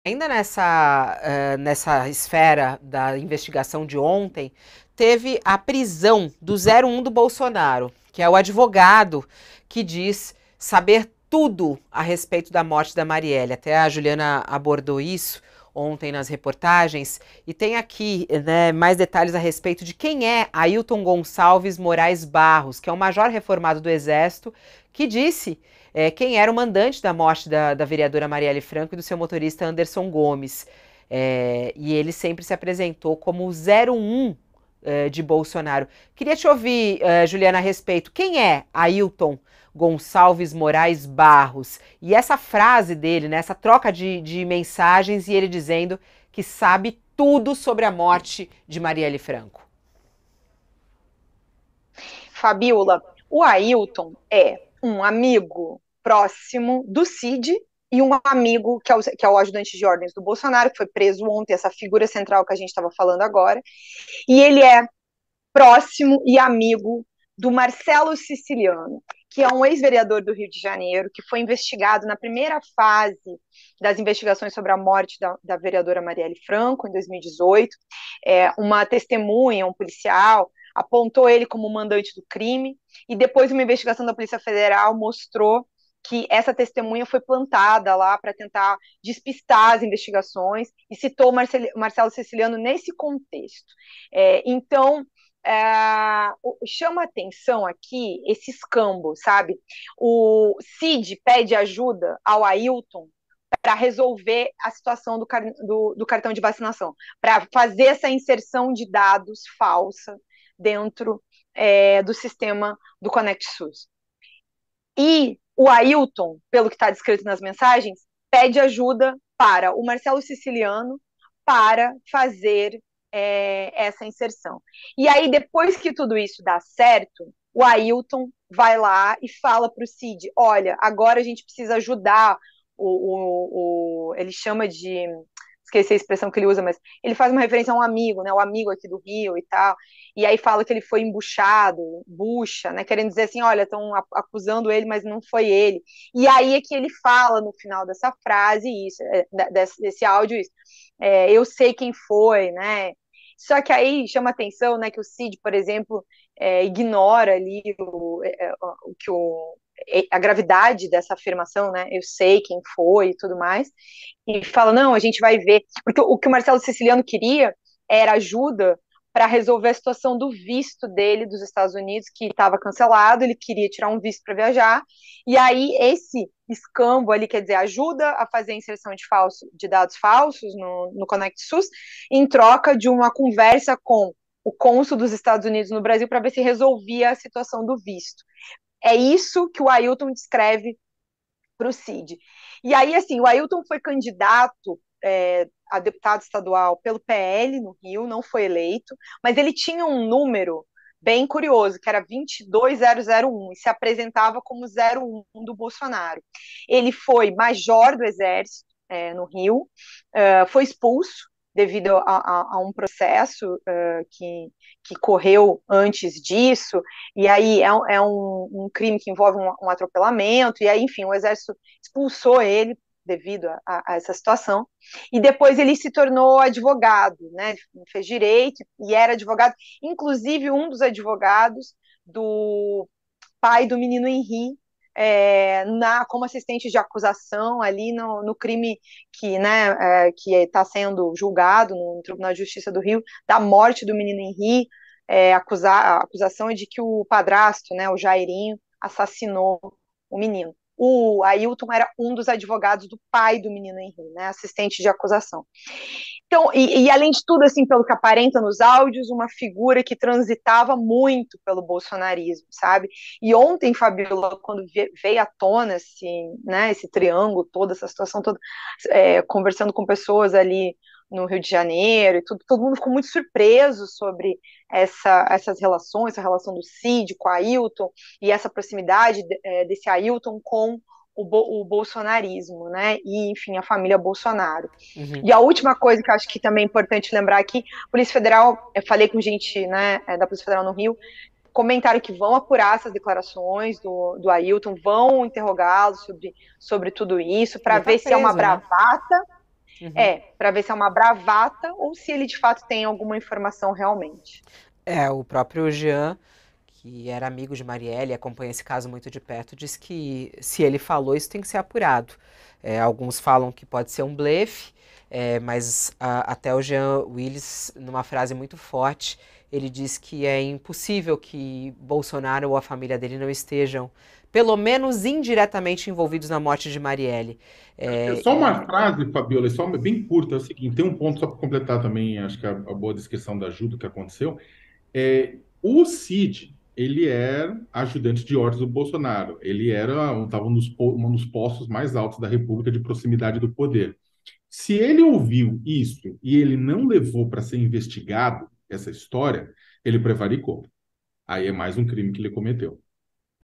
Ainda nessa esfera da investigação de ontem, teve a prisão do 01 do Bolsonaro, que é o advogado que diz saber tudo a respeito da morte da Marielle. Até a Juliana abordou isso ontem nas reportagens, e tem aqui, né, mais detalhes a respeito de quem é Ailton Gonçalves Moraes Barros, que é um major reformado do Exército, que disse quem era o mandante da morte da vereadora Marielle Franco e do seu motorista Anderson Gomes. E ele sempre se apresentou como o 01 de Bolsonaro. Queria te ouvir, Juliana, a respeito. Quem é Ailton Gonçalves Moraes Barros? E essa frase dele, né, essa troca de mensagens e ele dizendo que sabe tudo sobre a morte de Marielle Franco. Fabiola, o Ailton é um amigo próximo do Cid e um amigo que é o ajudante de ordens do Bolsonaro, que foi preso ontem, essa figura central que a gente estava falando agora. E ele é próximo e amigo do Marcelo Siciliano, que é um ex-vereador do Rio de Janeiro, que foi investigado na primeira fase das investigações sobre a morte da vereadora Marielle Franco, em 2018. Uma testemunha, um policial, apontou ele como mandante do crime, e depois uma investigação da Polícia Federal mostrou que essa testemunha foi plantada lá para tentar despistar as investigações e citou Marcelo Siciliano nesse contexto. Então, chama atenção aqui esse escambo, sabe? O Cid pede ajuda ao Ailton para resolver a situação do cartão de vacinação, para fazer essa inserção de dados falsa dentro do sistema do Conect SUS. E o Ailton, pelo que está descrito nas mensagens, pede ajuda para o Marcelo Siciliano para fazer essa inserção. E aí, depois que tudo isso dá certo, o Ailton vai lá e fala para o Cid: olha, agora a gente precisa ajudar ele chama de, esqueci a expressão que ele usa, mas ele faz uma referência a um amigo, né, o amigo aqui do Rio e tal, e aí fala que ele foi embuchado, bucha, né, querendo dizer assim, olha, estão acusando ele, mas não foi ele. E aí é que ele fala no final dessa frase isso, desse áudio isso, eu sei quem foi, né, só que aí chama atenção, né, que o Cid, por exemplo, ignora ali o que a gravidade dessa afirmação, né? Eu sei quem foi e tudo mais, e fala: não, a gente vai ver. Porque o que o Marcelo Siciliano queria era ajuda para resolver a situação do visto dele dos Estados Unidos, que estava cancelado, ele queria tirar um visto para viajar, e aí esse escambo ali, quer dizer, ajuda a fazer a inserção de dados falsos no Connect SUS, em troca de uma conversa com o cônsul dos Estados Unidos no Brasil para ver se resolvia a situação do visto. É isso que o Ailton descreve para o Cid. E aí, assim, o Ailton foi candidato a deputado estadual pelo PL no Rio, não foi eleito, mas ele tinha um número bem curioso, que era 22001, e se apresentava como 01 do Bolsonaro. Ele foi major do Exército no Rio, foi expulso devido a um processo que correu antes disso, e aí é um crime que envolve um atropelamento, e aí, enfim, o Exército expulsou ele devido a essa situação, e depois ele se tornou advogado, né, fez direito e era advogado, inclusive um dos advogados do pai do menino Henri, como assistente de acusação ali no crime que está sendo julgado no Tribunal de Justiça do Rio, da morte do menino Henri. A acusação é de que o padrasto, né, o Jairinho, assassinou o menino. O Ailton era um dos advogados do pai do menino Henri, né, assistente de acusação. Então, além de tudo, assim, pelo que aparenta nos áudios, uma figura que transitava muito pelo bolsonarismo, sabe? E ontem, Fabiola, quando veio à tona esse triângulo, toda essa situação toda, conversando com pessoas ali no Rio de Janeiro e tudo, todo mundo ficou muito surpreso sobre essas relações, a relação do Cid com o Ailton e essa proximidade desse Ailton com o bolsonarismo, né? E, enfim, a família Bolsonaro. Uhum. E a última coisa que eu acho que também é importante lembrar aqui, a Polícia Federal, eu falei com gente, né, da Polícia Federal no Rio, comentaram que vão apurar essas declarações do Ailton, vão interrogá-lo sobre tudo isso, para Ele tá ver se é uma preso, né? bravata. Uhum. Para ver se é uma bravata ou se ele de fato tem alguma informação realmente. O próprio Jean, que era amigo de Marielle, acompanha esse caso muito de perto, diz que se ele falou, isso tem que ser apurado. Alguns falam que pode ser um blefe, mas até o Jean Willis, numa frase muito forte, ele diz que é impossível que Bolsonaro ou a família dele não estejam, pelo menos indiretamente, envolvidos na morte de Marielle. Só uma frase, Fabiola, bem curta, é o seguinte, tem um ponto só para completar também, acho que a boa descrição da Ju do que aconteceu. O Cid, ele era ajudante de ordens do Bolsonaro. Ele estava um dos postos mais altos da República de proximidade do poder. Se ele ouviu isso e ele não levou para ser investigado essa história, ele prevaricou. Aí é mais um crime que ele cometeu.